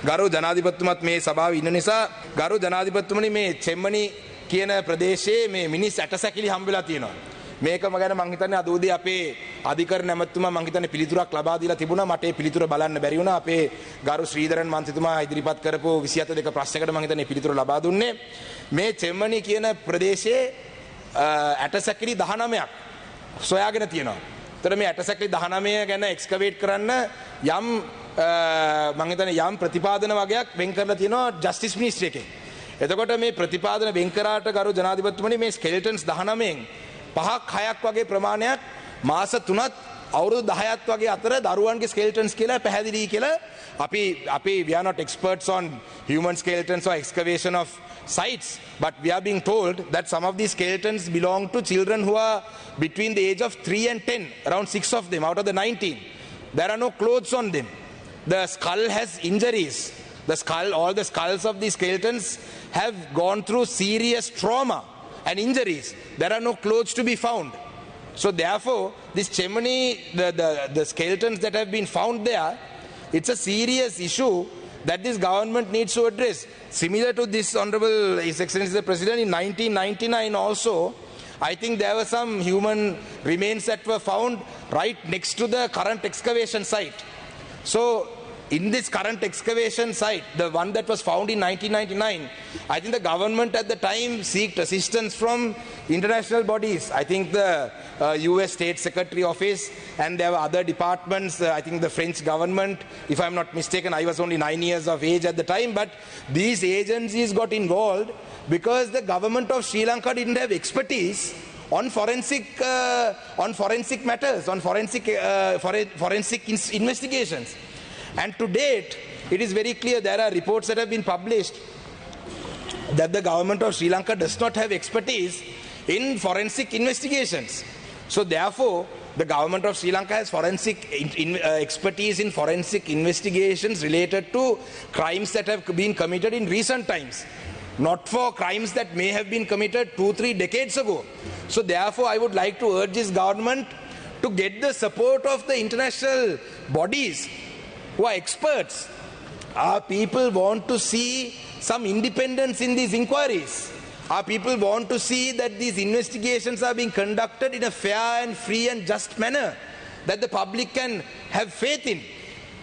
ගරු ජනාධිපතිතුමත් මේ සභාවේ ඉන්න නිසා ගරු ජනාධිපතිතුමනි මේ චෙම්මනි කියන ප්‍රදේශයේ මේ මිනිස් ඇටසැකිලි හම්බ වෙලා තියෙනවා. මේකම ගැන මං හිතන්නේ අද උදේ අපේ අධිකරණ ඇමතුමා මං හිතන්නේ පිළිතුරක් ලබා දීලා තිබුණා. මට ඒ පිළිතුර බලන්න බැරි වුණා. අපේ ගරු ශ්‍රීධරන් මන්ත්‍රීතුමා ඉදිරිපත් කරපු 27 ප්‍රශ්නයකට මං හිතන්නේ පිළිතුර ලබා දුන්නේ. මේ චෙම්මනි කියන ප්‍රදේශයේ ඇටසැකිලි 19ක් සොයාගෙන තියෙනවා. ඒතර මේ ඇටසැකිලි 19 ගැන එක්ස්කවේට් කරන්න යම් මං හිතන්නේ යම් ප්‍රතිපාදන වගේක් වෙන් කරලා තියෙනවා ජස්ටිස් මිනිස්ට්‍රි එකේ. එතකොට මේ ප්‍රතිපාදන වෙන් කරාට ගරු ජනාධිපතිතුමනි මේ ස්කෙලටන්ස් 19න් 5ක් 6ක් වගේ ප්‍රමාණයක් මාස 3ක් අවුරුදු 10ක් වගේ අතර දරුවන්ගේ ස්කෙලටන්ස් කියලා පැහැදිලි කියලා අපි we are not experts on human skeletons or excavation of sites, but we are being told that some of these skeletons belong to children who are between the age of 3 and 10, around 6 of them out of the 19. There are no clothes on them. The skull has injuries. All the skulls of these skeletons have gone through serious trauma and injuries. There are no clothes to be found. So therefore, this chimney, the skeletons that have been found there, it's a serious issue that this government needs to address. Similar to this Honorable His Excellency the President, in 1999 also, I think there were some human remains that were found right next to the current excavation site. So in this current excavation site, the one that was found in 1999, I think the government at the time sought assistance from international bodies. I think the US State Secretary Office, and there were other departments, I think the French government, if I'm not mistaken. I was only 9 years of age at the time, but these agencies got involved because the government of Sri Lanka didn't have expertise on forensic matters, on forensic investigations. And to date, it is very clear, there are reports that have been published that the government of Sri Lanka does not have expertise in forensic investigations. So therefore, the government of Sri Lanka has expertise in forensic investigations related to crimes that have been committed in recent times, not for crimes that may have been committed 2-3 decades ago. So therefore, I would like to urge this government to get the support of the international bodies who are experts. Our people want to see some independence in these inquiries. Our people want to see that these investigations are being conducted in a fair and free and just manner that the public can have faith in.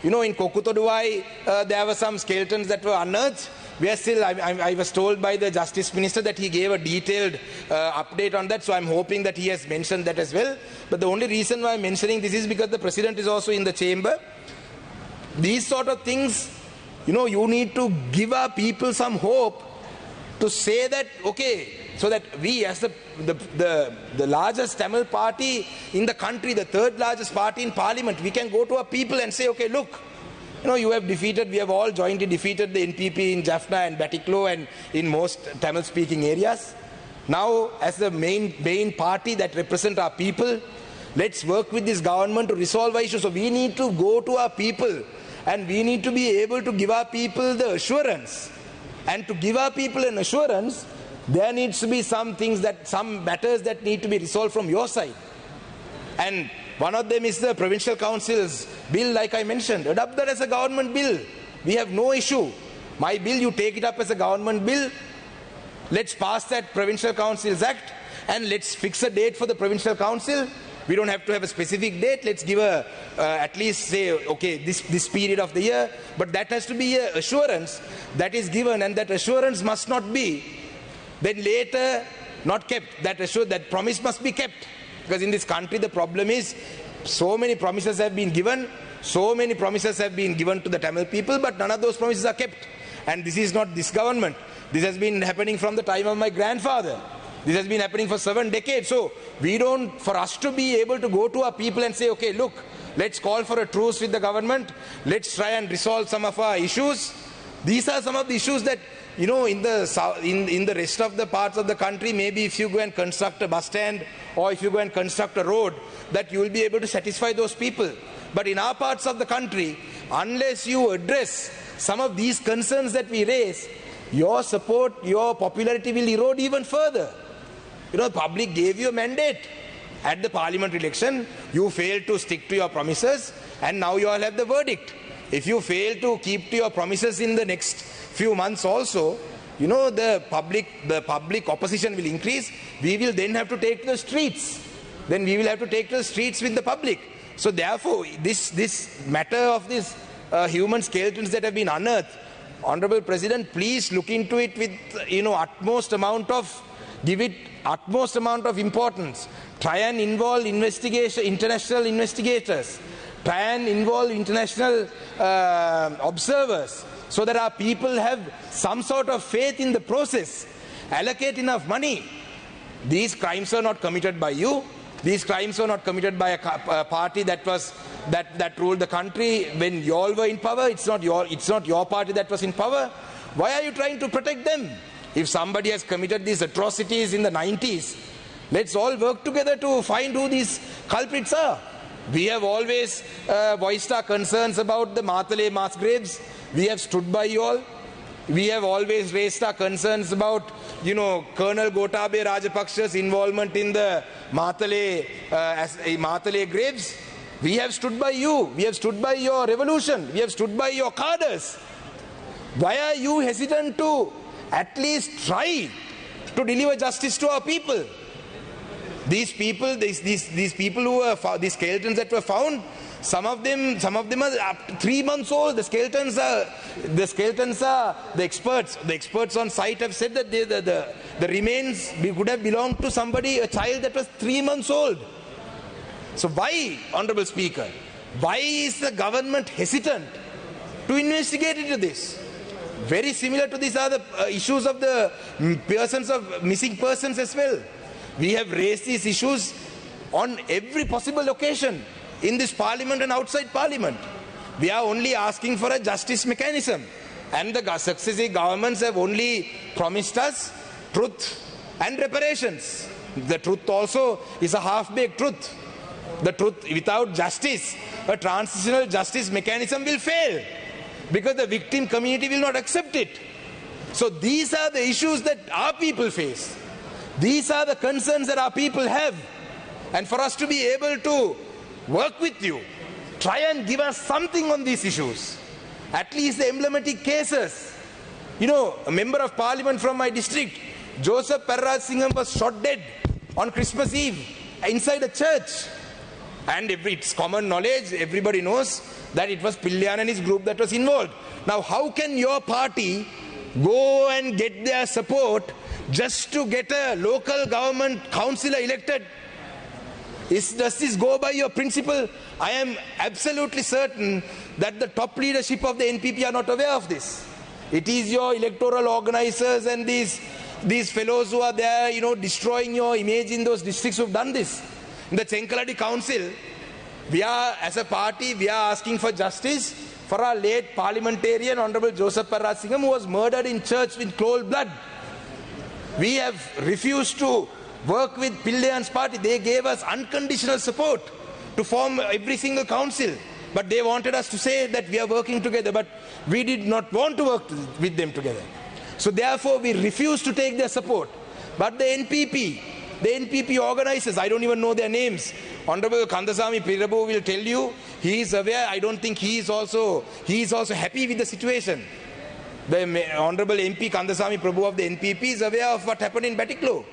You know, in Kokutoduwai, there were some skeletons that were unearthed. We are still, I was told by the Justice Minister that he gave a detailed update on that, so I'm hoping that he has mentioned that as well. But the only reason why I'm mentioning this is because the President is also in the chamber. These sort of things, you know, you need to give our people some hope to say that, okay, so that we as the largest Tamil party in the country, the third largest party in parliament, we can go to our people and say, okay, look, you know, we have all jointly defeated the NPP in Jaffna and Batiklo and in most Tamil speaking areas. Now, as the main party that represent our people, let's work with this government to resolve our issues. So we need to go to our people and we need to be able to give our people the assurance. And to give our people an assurance, there needs to be some matters that need to be resolved from your side. And one of them is the Provincial Council's bill, like I mentioned. Adopt that as a government bill. We have no issue. My bill, you take it up as a government bill. Let's pass that Provincial Council's Act and let's fix a date for the Provincial Council. We don't have to have a specific date. Let's give at least say, okay, this period of the year. But that has to be an assurance that is given, and that assurance must not be then later not kept. That promise must be kept. Because in this country, the problem is so many promises have been given. So many promises have been given to the Tamil people, but none of those promises are kept. And this is not this government. This has been happening from the time of my grandfather. This has been happening for 7 decades. So for us to be able to go to our people and say, okay, look, let's call for a truce with the government. Let's try and resolve some of our issues. These are some of the issues that, you know, in the rest of the parts of the country, maybe if you go and construct a bus stand or if you go and construct a road, that you will be able to satisfy those people. But in our parts of the country, unless you address some of these concerns that we raise, your support, your popularity will erode even further. You know, the public gave you a mandate at the parliament election. You failed to stick to your promises, and now you all have the verdict. if you fail to keep to your promises in the next few months also, you know, the public opposition will increase. We will then have to take to the streets. Then we will have to take to the streets with the public. So therefore, this matter of this human skeletons that have been unearthed, Honorable President, please look into it with, you know, give it utmost amount of importance. Try and involve international investigators. Try and involve international observers, so that our people have some sort of faith in the process. Allocate enough money. These crimes are not committed by you. These crimes were not committed by a party that ruled the country when you all were in power. It's not your party that was in power. Why are you trying to protect them? If somebody has committed these atrocities in the 90s, let's all work together to find who these culprits are. We have always voiced our concerns about the Matale mass graves. We have stood by you all. We have always raised our concerns about, you know, Colonel Gotabe Rajapaksa's involvement in the Matale graves. We have stood by you. We have stood by your revolution. We have stood by your cadres. Why are you hesitant to at least try to deliver justice to our people? These people, these people who were these skeletons that were found, some of them are up to 3 months old. The skeletons are the experts. The experts on site have said that the remains could have belonged to somebody, a child that was 3 months old. So why, Honorable Speaker, why is the government hesitant to investigate into this? Very similar to these are the issues of the persons of missing persons as well. We have raised these issues on every possible occasion in this parliament and outside parliament. We are only asking for a justice mechanism, and the successive governments have only promised us truth and reparations. The truth also is a half-baked truth. The truth without justice, a transitional justice mechanism will fail, because the victim community will not accept it. So these are the issues that our people face. These are the concerns that our people have. And for us to be able to work with you, try and give us something on these issues. At least the emblematic cases. You know, a member of parliament from my district, Joseph Parraj Singham, was shot dead on Christmas Eve inside a church. And it's common knowledge, everybody knows that it was Pilyan and his group that was involved. Now, how can your party go and get their support just to get a local government councillor elected? Does this go by your principle? I am absolutely certain that the top leadership of the NPP are not aware of this. It is your electoral organizers and these fellows who are there, you know, destroying your image in those districts who have done this. In the Chenkaladi Council, we are, as a party, we are asking for justice for our late parliamentarian, Honorable Joseph Parraj Singham, who was murdered in church with cold blood. We have refused to work with Pilyan's party. They gave us unconditional support to form every single council. But they wanted us to say that we are working together, but we did not want to work with them together. So therefore, we refused to take their support. But the NPP organizers, I don't even know their names. Honorable Kandasamy Pirabu will tell you, he is aware. I don't think he is also happy with the situation. The Honorable MP Kandasamy Prabhu of the NPP is aware of what happened in Batiklo.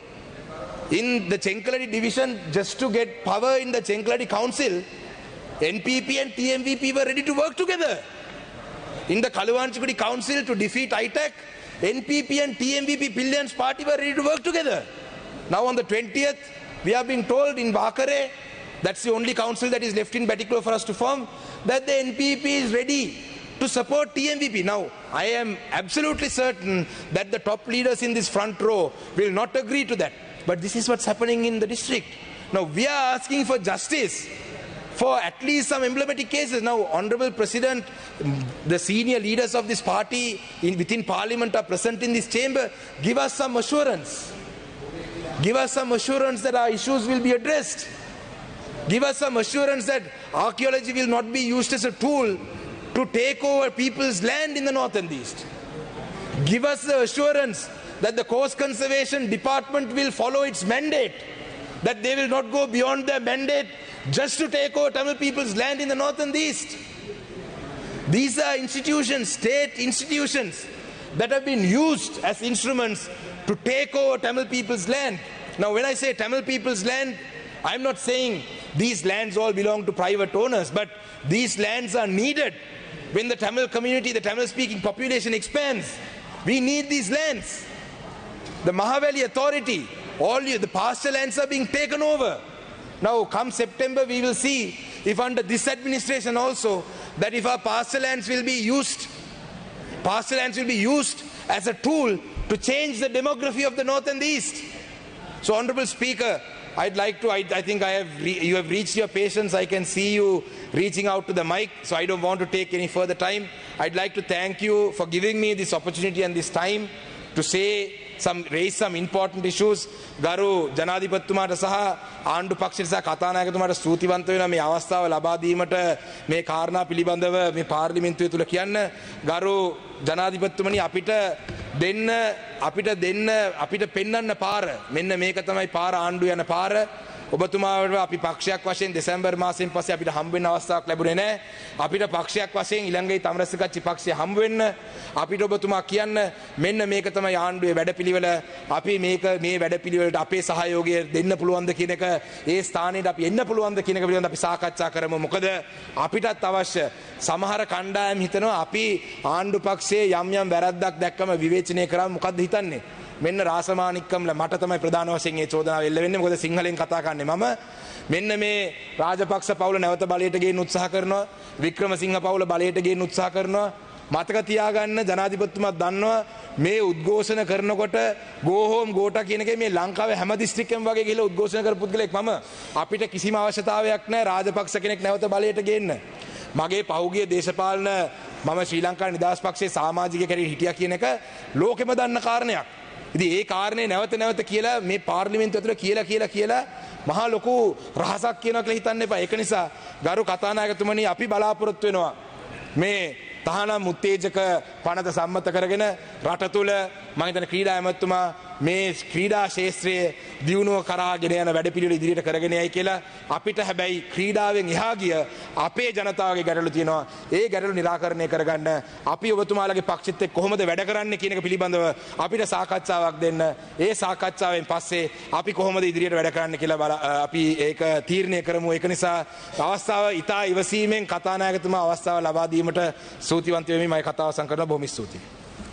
In the Chenkaladi division, just to get power in the Chenkaladi council, NPP and TMVP were ready to work together. In the Kaluwanchikudi council to defeat ITAC, NPP and TMVP Pilyan's party were ready to work together. Now on the 20th, we have been told in Vakare, that's the only council that is left in Batiklo for us to form, that the NPP is ready to support TMVP. Now, I am absolutely certain that the top leaders in this front row will not agree to that. But this is what's happening in the district. Now, we are asking for justice for at least some emblematic cases. Now, Honorable President, the senior leaders of this party within Parliament are present in this chamber. Give us some assurance. Give us some assurance that our issues will be addressed. Give us some assurance that archaeology will not be used as a tool to take over people's land in the north and east. Give us the assurance that the Coast Conservation Department will follow its mandate, that they will not go beyond their mandate just to take over Tamil people's land in the north and the east. These are institutions, state institutions, that have been used as instruments to take over Tamil people's land. Now, when I say Tamil people's land, I'm not saying these lands all belong to private owners, but these lands are needed when the Tamil community, the Tamil-speaking population expands. We need these lands. The Mahavali Authority, the pasture lands are being taken over. Now, come September, we will see if under this administration also, that if our pasture lands will be used as a tool to change the demography of the North and the East. So, Honorable Speaker, I'd like to, I think you have reached your patience. I can see you reaching out to the mic, so I don't want to take any further time. I'd like to thank you for giving me this opportunity and this time to raise some important issues. Garu Janadipattumata saha ආණ්ඩු පක්ෂයට සහ කතානායකතුමාට ස්තුතිවන්ත වෙනවා මේ අවස්ථාව ලබා දීමට මේ කාරණා පිළිබඳව මේ පාර්ලිමේන්තුව තුල කියන්න. ගරු ජනාධිපතිතුමනි අපිට පෙන්වන්න පාර මෙන්න මේක තමයි පාර ආණ්ඩු යන පාර. ඔබතුමාට අපි පක්ෂයක් වශයෙන් දෙසැම්බර් මාසයෙන් පස්සේ අපිට හම්බ වෙන්න අවස්ථාවක් ලැබුණේ නැහැ. අපිට පක්ෂයක් වශයෙන් ඉලංගයි තමරසකච්චි පක්ෂය හම්බ වෙන්න අපිට ඔබතුමා කියන්න මෙන්න මේක තමයි ආණ්ඩුවේ වැඩපිළිවෙල. අපි මේ වැඩපිළිවෙලට අපේ සහයෝගය දෙන්න පුළුවන්ද කියන එක, ඒ ස්ථානයට අපි එන්න පුළුවන්ද කියන එක පිළිබඳව අපි සාකච්ඡා කරමු. මොකද අපිටත් අවශ්‍ය සමහර කණ්ඩායම් හිතනවා අපි ආණ්ඩු පක්ෂයේ යම් වැරද්දක් දැක්කම විවේචනය කරාම මොකද්ද හිතන්නේ? මෙන්න රාසමානික්කම්ල මට තමයි ප්‍රධාන වශයෙන් මේ චෝදනාව එල්ල වෙන්නේ. මොකද සිංහලෙන් කතා කරන්නේ මම. මෙන්න මේ රාජපක්ෂ පවුල නැවත බලයට ගේන්න උත්සාහ කරනවා. වික්‍රමසිංහ පවුල බලයට ගේන්න උත්සාහ කරනවා. මතක තියාගන්න ජනාධිපතිතුමා දන්නවා මේ උද්ඝෝෂණ කරනකොට Go Home Gota කියන එකේ මේ ලංකාවේ හැම දිස්ත්‍රික්කෙම වගේ ගිහලා උද්ඝෝෂණ කරපු පුද්ගලෙක් මම. අපිට කිසිම අවශ්‍යතාවයක් නැහැ රාජපක්ෂ කෙනෙක් නැවත බලයට ගේන්න. මගේ පහුගිය දේශපාලන මම ශ්‍රී ලංකා නිදහස් පක්ෂයේ සමාජිකයෙක් හැටියට හිටියා කියන එක ලෝකෙම දන්න කාරණයක්. ඉතින් ඒ කාරණේ නැවත කියලා මේ පාර්ලිමේන්තුව ඇතුළේ කියලා මහා ලොකු රහසක් කියනවා කියලා හිතන්න එපා. ඒක නිසා ගරු කතානායකතුමනි අපි බලාපොරොත්තු වෙනවා මේ තහනම් උත්තේජක පනත සම්මත කරගෙන රට තුල මම හිතන ක්‍රීඩා ඇමතුමා මේ ක්‍රීඩා ශාස්ත්‍රයේ දියුණුව කරා ගෙන යන වැඩපිළිවෙල ඉදිරියට කරගෙන යයි කියලා. අපිට හැබැයි ක්‍රීඩාවෙන් එහා ගිය අපේ ජනතාවගේ ගැටලු තියෙනවා. ඒ ගැටලු निराකරණය කරගන්න අපි ඔබතුමාලගේ පක්ෂෙත් එක්ක කොහොමද වැඩ කරන්නේ කියන එක පිළිබඳව අපිට සාකච්ඡාවක් දෙන්න. ඒ සාකච්ඡාවෙන් පස්සේ අපි කොහොමද ඉදිරියට වැඩ කරන්න කියලා අපි ඒක තීරණය කරමු. ඒක නිසා අවස්ථාව ඉතා ඉවසීමෙන් කතානායකතුමා අවස්ථාව ලබා දීමට ස්තුතිවන්ත වෙමි. මම කතාව අවසන් කරනවා. බොහොම ස්තුතියි.